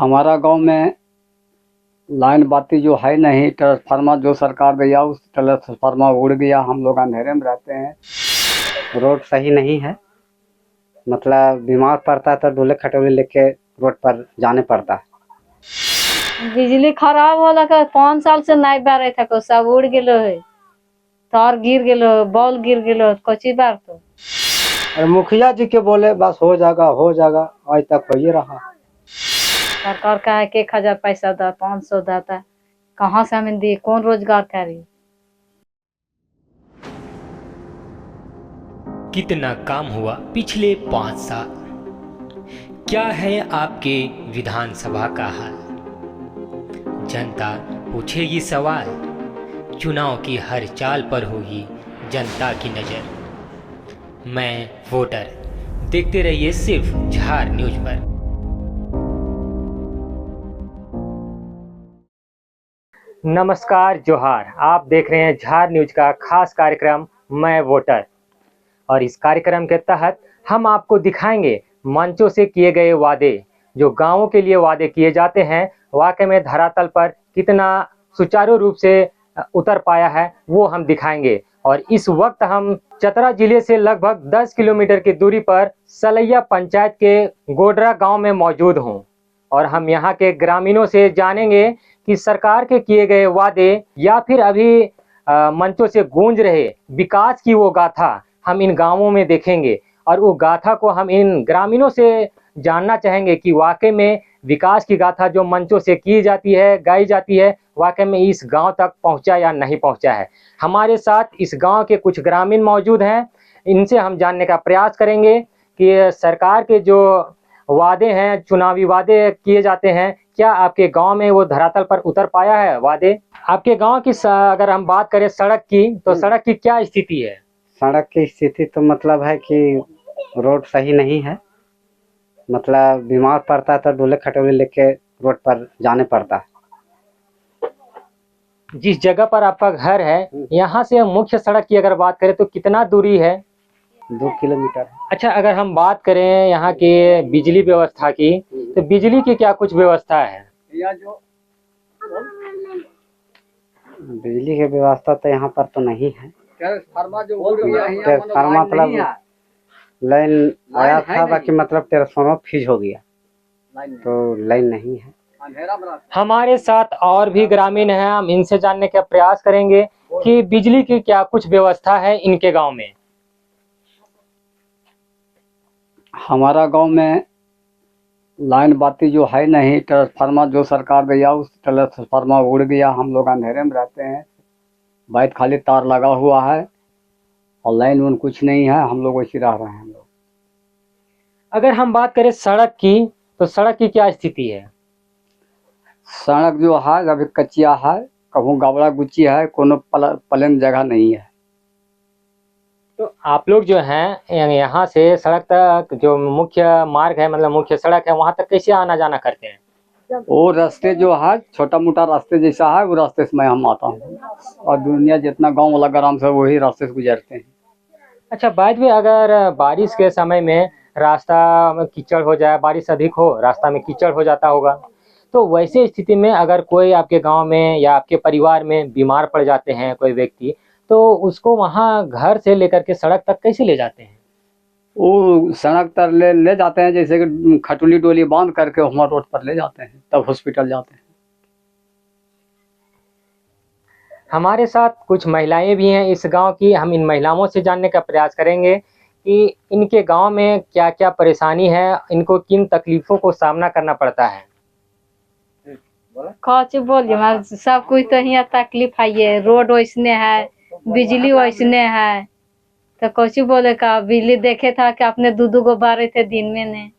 हमारा गांव में लाइन बाती जो है नहीं, ट्रांसफार्मर जो सरकार दिया उस ट्रांसफार्मर उड़ गया। हम लोग अंधेरे में रहते हैं। रोड सही नहीं है, मतलब बीमार पड़ता है तो दूल्हे खटोले लेके रोड पर जाने पड़ता है। बिजली खराब होला का 5 साल से नहीं बारे था को सब उड़ गेलो है। तार गिर गेलो, बॉल गिर गेलो, कोची बार तो और मुखिया जी के बोले बस हो जाएगा हो जाएगा, आज तक हो ही रहा। सरकार का है कि 1000 पैसा दा, 500 दाता, कहाँ से हमें दी, कौन रोजगार करी। कितना काम हुआ पिछले 5 साल? क्या है आपके विधानसभा का हाल? जनता पूछेगी सवाल, चुनाव की हर चाल पर होगी जनता की नज़र। मैं वोटर, देखते रहिए सिर्फ झार न्यूज पर। नमस्कार, जोहार। आप देख रहे हैं झार न्यूज का खास कार्यक्रम मैं वोटर, और इस कार्यक्रम के तहत हम आपको दिखाएंगे मंचों से किए गए वादे। जो गांवों के लिए वादे किए जाते हैं, वाकई में धरातल पर कितना सुचारू रूप से उतर पाया है वो हम दिखाएंगे। और इस वक्त हम चतरा जिले से लगभग 10 किलोमीटर की दूरी पर सलैया पंचायत के गोडरा गांव में मौजूद हूं, और हम यहां के ग्रामीणों से जानेंगे कि सरकार के किए गए वादे या फिर अभी मंचों से गूंज रहे विकास की वो गाथा हम इन गांवों में देखेंगे। और वो गाथा को हम इन ग्रामीणों से जानना चाहेंगे कि वाकई में विकास की गाथा जो मंचों से की जाती है, गाई जाती है, वाकई में इस गांव तक पहुंचा या नहीं पहुंचा है। हमारे साथ इस गांव के कुछ ग्रामीण मौजूद हैं, इनसे हम जानने का प्रयास करेंगे कि सरकार के जो वादे हैं, चुनावी वादे किए जाते हैं, क्या आपके गांव में वो धरातल पर उतर पाया है वादे? आपके गांव की अगर हम बात करें सड़क की, तो सड़क की क्या स्थिति है? सड़क की स्थिति तो मतलब है कि रोड सही नहीं है, मतलब बीमार पड़ता है तो दूल्हे खटोले लेके रोड पर जाने पड़ता है। जिस जगह पर आपका घर है, यहाँ से मुख्य सड़क की अगर बात करें तो कितना दूरी है? 2 किलोमीटर। अच्छा, अगर हम बात करें यहाँ के बिजली व्यवस्था की, तो बिजली की क्या कुछ व्यवस्था है? बिजली की व्यवस्था तो यहाँ पर तो नहीं है। ट्रांसफार्मर मतलब लाइन आया था, बाकी मतलब ट्रांसफार्मर फ्यूज हो गया तो लाइन नहीं है। हमारे साथ और भी ग्रामीण हैं, हम इनसे जानने का प्रयास करेंगे कि बिजली की क्या कुछ व्यवस्था है इनके गांव में। हमारा गांव में लाइन बाती जो है नहीं, ट्रांसफार्मर जो सरकार दिया उस ट्रांसफार्मर उड़ गया। हम लोग अंधेरे में रहते हैं, बाइक खाली तार लगा हुआ है और लाइन उन कुछ नहीं है। हम लोग वैसे रह रहे हैं। हम लोग अगर हम बात करें सड़क की, तो सड़क की क्या स्थिति है? सड़क जो है अभी कच्चिया है, कहूँ गावड़ा गुच्ची है, कोनो प्लेन जगह नहीं है। तो आप लोग जो हैं यहाँ से सड़क तक जो मुख्य मार्ग है, मतलब मुख्य सड़क है, वहाँ तक कैसे आना जाना करते हैं? वो रास्ते जो है छोटा मोटा रास्ते जैसा है, वो रास्ते से मैं हम आता हूँ, और दुनिया जितना गांव वाला ग्राम से वही रास्ते से गुजरते हैं। अच्छा, बाद में अगर बारिश के समय में रास्ता में कीचड़ हो जाए, बारिश अधिक हो, रास्ता में कीचड़ हो जाता होगा, तो वैसे स्थिति में अगर कोई आपके गांव में या आपके परिवार में बीमार पड़ जाते हैं कोई व्यक्ति, तो उसको वहाँ घर से लेकर के सड़क तक कैसे ले जाते हैं? वो सड़क तर ले जाते हैं, जैसे कि खटुली डोली बांध करके हमारे रोड पर ले जाते हैं, तब हॉस्पिटल जाते हैं। हमारे साथ कुछ महिलाएं भी हैं इस गांव की, हम इन महिलाओं से जानने का प्रयास करेंगे कि इनके गांव में क्या क्या परेशानी है, इनको किन तकलीफों को सामना करना पड़ता है। कौच बोलिए, हमारे सब कुछ तो यहाँ तकलीफ है। रोड वैसने है, बिजली वैसने है, तो कौची बोले का बिजली देखे था कि अपने दू गो बारे थे दिन में ने।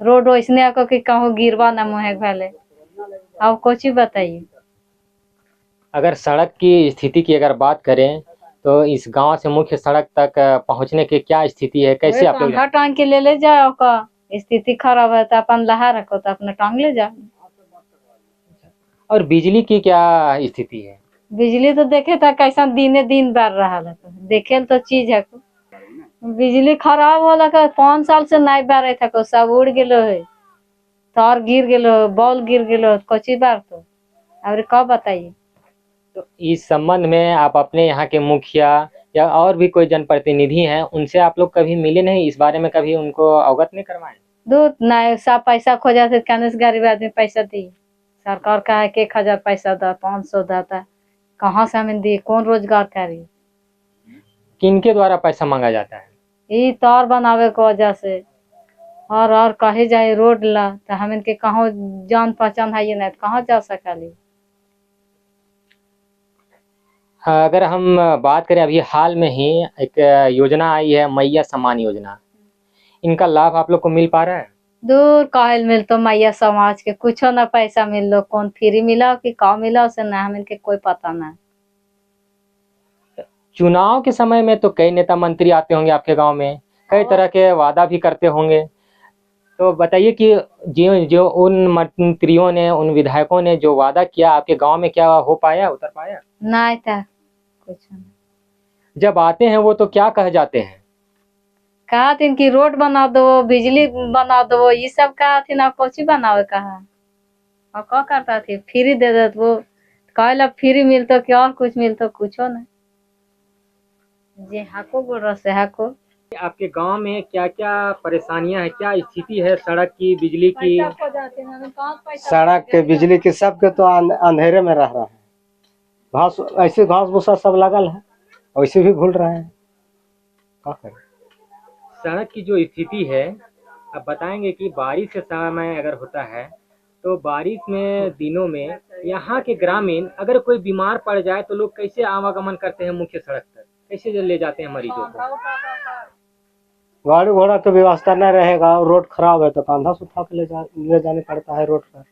रोड वैसने को कि कहूँ गिरवा ना मुहे भले। अब कौची बताइए। अगर सड़क की स्थिति की अगर बात करें, तो इस गांव से मुख्य सड़क तक पहुंचने की क्या स्थिति है, कैसे आप लोग? टांग के ले जाओ का, स्थिति खराब है तो अपन लहा रखो तो अपना टांग ले जाओ। और बिजली की क्या स्थिति है? बिजली तो देखे था कैसा दिने दिन बढ़ रहा है, देखे तो चीज है। बिजली खराब होला का 5 साल से नहीं बढ़े था को सब उड़ गेलो है। तार गिर गेलो, बॉल गिर गेलो, कोची बार तो और कब बताइए। तो इस संबंध में आप अपने यहाँ के मुखिया या और भी कोई जनप्रतिनिधि हैं, उनसे आप लोग कभी मिले नहीं? इस बारे में कभी उनको अवगत नहीं करवाए? दूध ना सब पैसा खो जाते, कहने से गरीब आदमी पैसा दी। सरकार का है कि 1,000 पैसा दा, 500 दाता, कहाँ से हमें दी, कौन रोजगार करी। किनके द्वारा पैसा मांगा जाता है? ये तार बनावे के वजह से और कहे जाए रोड ला तो हम इनके कहाँ जान पहचान है ये नहीं तो कहाँ जा सकली। अगर हम बात करें, अभी हाल में ही एक योजना आई है, मैया सम्मान योजना, इनका लाभ आप लोग को मिल पा रहा है? दूर काहेल मिल तो मैया समाज के कुछ ना पैसा मिल लो, कौन फ्री मिला कि का मिला उसे ना हम इनके कोई पता ना। चुनाव के समय में तो कई नेता मंत्री आते होंगे आपके गांव में, कई तरह के वादा भी करते होंगे, तो बताइए कि जो जो उन मंत्रियों ने, उन विधायकों ने जो वादा किया आपके गांव में, क्या हो पाया, उतर पाया? नहीं था कुछ नहीं। जब आते हैं वो तो क्या कह जाते हैं? कहा थी कि रोड बना दो, बिजली बना दो, ये सब कहा थी ना, कुछ बनावे कहा और क्या करता थी, फ्री दे दे वो कहला फ्री मिलतो कि और कुछ मिलतो, कुछो नहीं। जे हाको गोड़ से हाको। आपके गांव में क्या क्या परेशानियां हैं, क्या स्थिति है सड़क की, बिजली की? सड़क के, बिजली के, सब के तो अंधेरे में रह रहा है। घास ऐसे घास भूसा सब लगल है, वैसे भी घुल रहे हैं, क्या करें। सड़क की जो स्थिति है, आप बताएंगे कि बारिश के समय अगर होता है तो बारिश में दिनों में यहाँ के ग्रामीण अगर कोई बीमार पड़ जाए तो लोग कैसे आवागमन करते हैं मुख्य सड़क तक, कैसे ले जाते हैं मरीजों को? गाड़ी घोड़ा की व्यवस्था नहीं रहेगा, रोड खराब है तो कंधा से उठा के ले जाने पड़ता है रोड पर।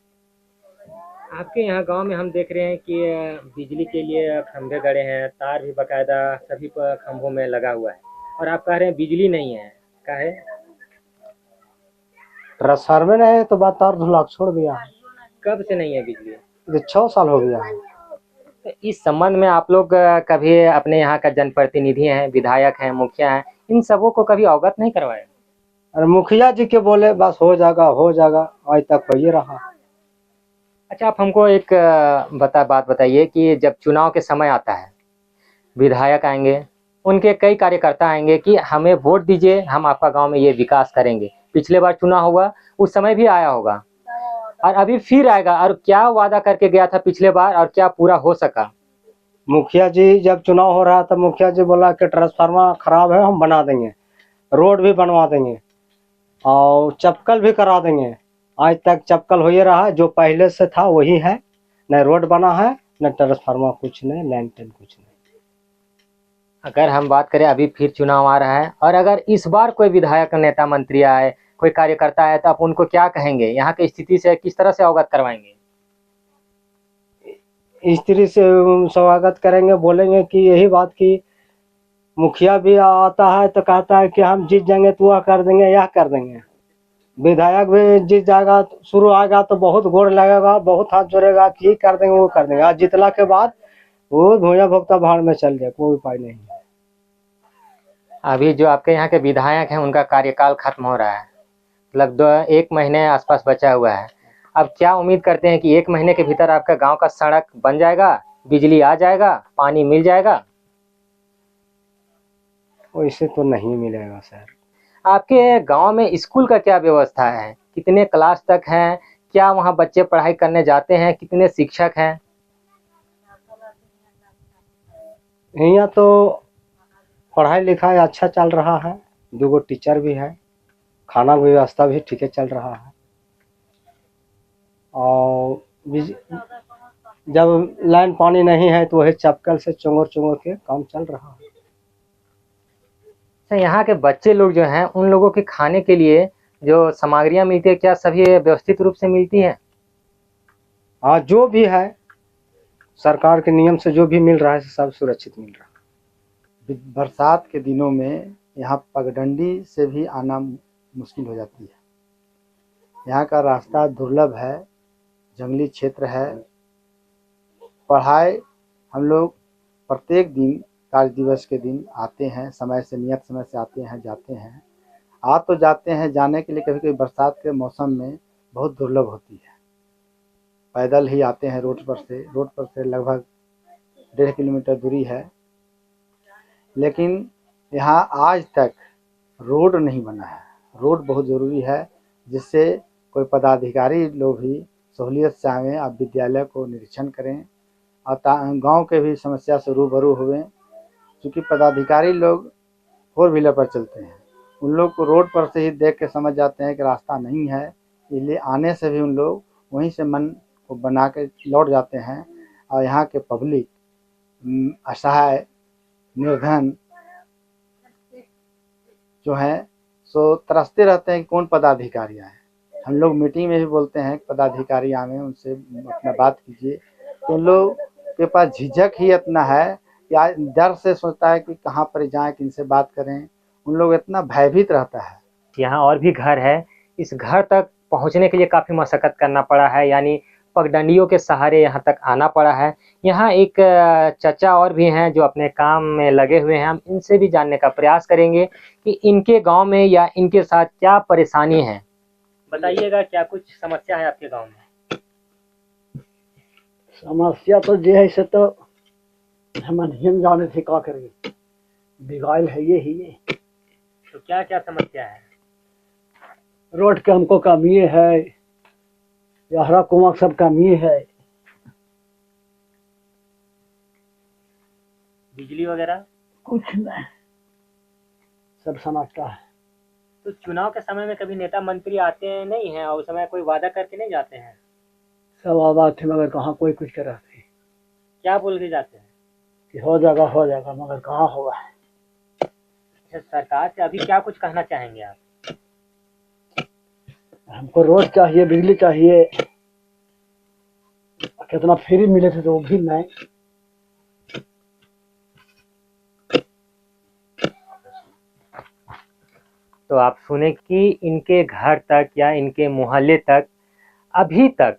आपके यहाँ गांव में हम देख रहे हैं कि बिजली के लिए खंभे गड़े हैं, तार भी बकायदा सभी खंभों में लगा हुआ है, और आप कह रहे हैं बिजली नहीं है, क्या है? ट्रांसफार्मर नहीं है तो बात तार धुला छोड़ दिया है। कब से नहीं है बिजली? 6 साल हो गया है। तो इस संबंध में आप लोग कभी अपने यहाँ का जनप्रतिनिधि हैं, विधायक हैं, मुखिया हैं, इन सबों को कभी अवगत नहीं करवाए? अरे मुखिया जी के बोले बस हो जाएगा, आज तक हो ही रहा। अच्छा, आप हमको एक बात बताइए कि जब चुनाव के समय आता है, विधायक आएंगे, उनके कई कार्यकर्ता आएंगे कि हमें वोट दीजिए, हम आपका गांव में ये विकास करेंगे। पिछले बार चुनाव हुआ उस समय भी आया होगा और अभी फिर आएगा, और क्या वादा करके गया था पिछले बार और क्या पूरा हो सका? मुखिया जी जब चुनाव हो रहा था, मुखिया जी बोला कि ट्रांसफार्मर खराब है, हम बना देंगे, रोड भी बनवा देंगे और चपकल भी करा देंगे। आज तक चपकल हो ही रहा है, जो पहले से था वही है, न रोड बना है न ट्रांसफार्मर, कुछ नहीं, लाइन टेन कुछ नहीं। अगर हम बात करें, अभी फिर चुनाव आ रहा है और अगर इस बार कोई विधायक, नेता, मंत्री आए, कोई कार्यकर्ता आए, तो आप उनको क्या कहेंगे, यहाँ की स्थिति से किस तरह से अवगत करवाएंगे? स्त्री से स्वागत करेंगे, बोलेंगे कि यही बात की मुखिया भी आता है तो कहता है कि हम जीत जाएंगे तो वह कर देंगे, यह कर देंगे। विधायक भी जीत जाएगा, शुरू आएगा तो बहुत गोड़ लगेगा, बहुत हाथ जोड़ेगा कि ये कर देंगे वो कर देंगे। आज जितला के बाद वो भूया भोक्ता भाड़ में चल जाए, कोई उपाय नहीं है। अभी जो आपके यहाँ के विधायक हैं उनका कार्यकाल खत्म हो रहा है, मतलब 1 महीने आसपास बचा हुआ है। अब क्या उम्मीद करते हैं कि 1 महीने के भीतर आपका गांव का सड़क बन जाएगा, बिजली आ जाएगा, पानी मिल जाएगा? वैसे तो नहीं मिलेगा सर। आपके गांव में स्कूल का क्या व्यवस्था है, कितने क्लास तक हैं, क्या वहाँ बच्चे पढ़ाई करने जाते हैं, कितने शिक्षक हैं? यहाँ तो पढ़ाई लिखाई अच्छा चल रहा है, 2 टीचर भी है, खाना की व्यवस्था भी ठीक है चल रहा है, और जब लाइन पानी नहीं है तो वही चपकल से चोंगोर के काम चल रहा है। तो यहाँ के बच्चे लोग जो हैं, उन लोगों के खाने के लिए जो सामग्रियाँ मिलती है, क्या सभी व्यवस्थित रूप से मिलती हैं? हाँ, जो भी है सरकार के नियम से जो भी मिल रहा है सब सुरक्षित मिल रहा है। बरसात के दिनों में यहाँ पगडंडी से भी आना मुश्किल हो जाती है। यहाँ का रास्ता दुर्लभ है, जंगली क्षेत्र है। पढ़ाई हम लोग प्रत्येक दिन, कार्य दिवस के दिन आते हैं, समय से, नियत समय से आते हैं, जाते हैं। आ तो जाते हैं, जाने के लिए कभी कभी बरसात के मौसम में बहुत दुर्लभ होती है। पैदल ही आते हैं रोड पर से लगभग 1.5 किलोमीटर दूरी है, लेकिन यहाँ आज तक रोड नहीं बना है। रोड बहुत ज़रूरी है, जिससे कोई पदाधिकारी लोग भी सहूलियत से आवें, आप विद्यालय को निरीक्षण करें और गांव के भी समस्या से रूबरू हुए। क्योंकि पदाधिकारी लोग 4 व्हीलर पर चलते हैं, उन लोग को रोड पर से ही देख के समझ जाते हैं कि रास्ता नहीं है, इसलिए आने से भी उन लोग वहीं से मन को बना के लौट जाते हैं। और यहाँ के पब्लिक असहाय निर्धन जो हैं सो तरसते रहते हैं कि कौन पदाधिकारी आए। हम लोग मीटिंग में भी बोलते हैं कि पदाधिकारी आए, उनसे अपना बात कीजिए, तो उन लोग के पास झिझक ही इतना है या डर से सोचता है कि कहाँ पर जाएं, किनसे बात करें। उन लोग इतना भयभीत रहता है। यहाँ और भी घर है, इस घर तक पहुँचने के लिए काफ़ी मशक्क़त करना पड़ा है, यानी पगडंडियों के सहारे यहाँ तक आना पड़ा है। यहाँ एक चचा और भी हैं जो अपने काम में लगे हुए हैं। हम इनसे भी जानने का प्रयास करेंगे कि इनके गांव में या इनके साथ क्या परेशानी है। बताइएगा, क्या कुछ समस्या है आपके गांव में? समस्या तो जे है से तो हम नहीं जाने थे का करेंगे, बिगाड़ है ये। तो क्या क्या समस्या है? रोड के हमको कमी है, यहरा कुआं सब कमी है। बिजली वगैरह कुछ नहीं, सब समझता है। तो चुनाव के समय में कभी नेता मंत्री आते नहीं हैं और उस समय कोई वादा करके नहीं जाते हैं? सब आवाज थे मगर कहाँ कोई कुछ कर रहे थे। क्या बोल के जाते हैं? कि हो जाएगा मगर कहाँ हुआ है। अच्छा, सरकार से अभी क्या कुछ कहना चाहेंगे आप? हमको रोड चाहिए, बिजली चाहिए, कितना फ्री मिले थे तो वो भी नहीं। तो आप सुने कि इनके घर तक या इनके मोहल्ले तक अभी तक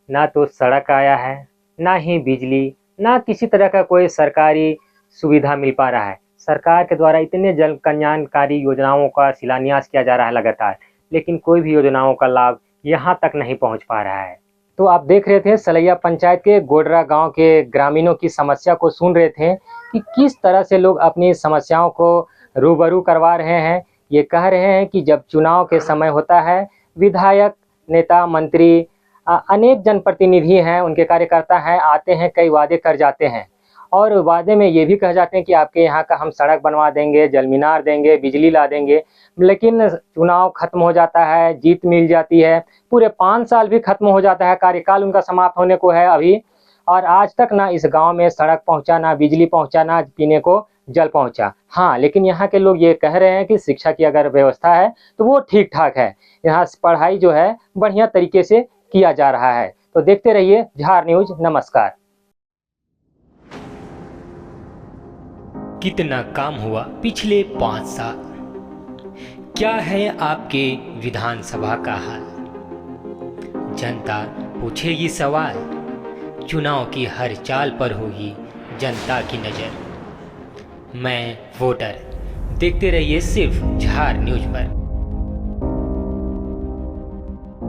ना तो सड़क आया है, ना ही बिजली, ना किसी तरह का कोई सरकारी सुविधा मिल पा रहा है। सरकार के द्वारा इतने जन कल्याणकारी योजनाओं का शिलान्यास किया जा रहा है लगातार, लेकिन कोई भी योजनाओं का लाभ यहाँ तक नहीं पहुँच पा रहा है। तो आप देख रहे थे सलैया पंचायत के गोडरा गांव के ग्रामीणों की समस्या को सुन रहे थे कि किस तरह से लोग अपनी समस्याओं को रूबरू करवा रहे हैं। ये कह रहे हैं कि जब चुनाव के समय होता है, विधायक, नेता, मंत्री, अनेक जनप्रतिनिधि हैं, उनके कार्यकर्ता हैं, आते हैं, कई वादे कर जाते हैं और वादे में ये भी कह जाते हैं कि आपके यहाँ का हम सड़क बनवा देंगे, जल मीनार देंगे, बिजली ला देंगे। लेकिन चुनाव खत्म हो जाता है, जीत मिल जाती है, पूरे 5 साल भी खत्म हो जाता है, कार्यकाल उनका समाप्त होने को है अभी, और आज तक ना इस गांव में सड़क पहुंचा, ना बिजली पहुंचा, ना पीने को जल पहुंचा। हाँ, लेकिन यहाँ के लोग ये कह रहे हैं कि शिक्षा की अगर व्यवस्था है तो वो ठीक ठाक है, यहाँ पढ़ाई जो है बढ़िया तरीके से किया जा रहा है। तो देखते रहिए झार न्यूज। नमस्कार। कितना काम हुआ पिछले 5 साल? क्या है आपके विधानसभा का हाल? जनता पूछेगी सवाल, चुनाव की हर चाल पर होगी जनता की नज़र। मैं वोटर, देखते रहिए सिर्फ झार न्यूज पर।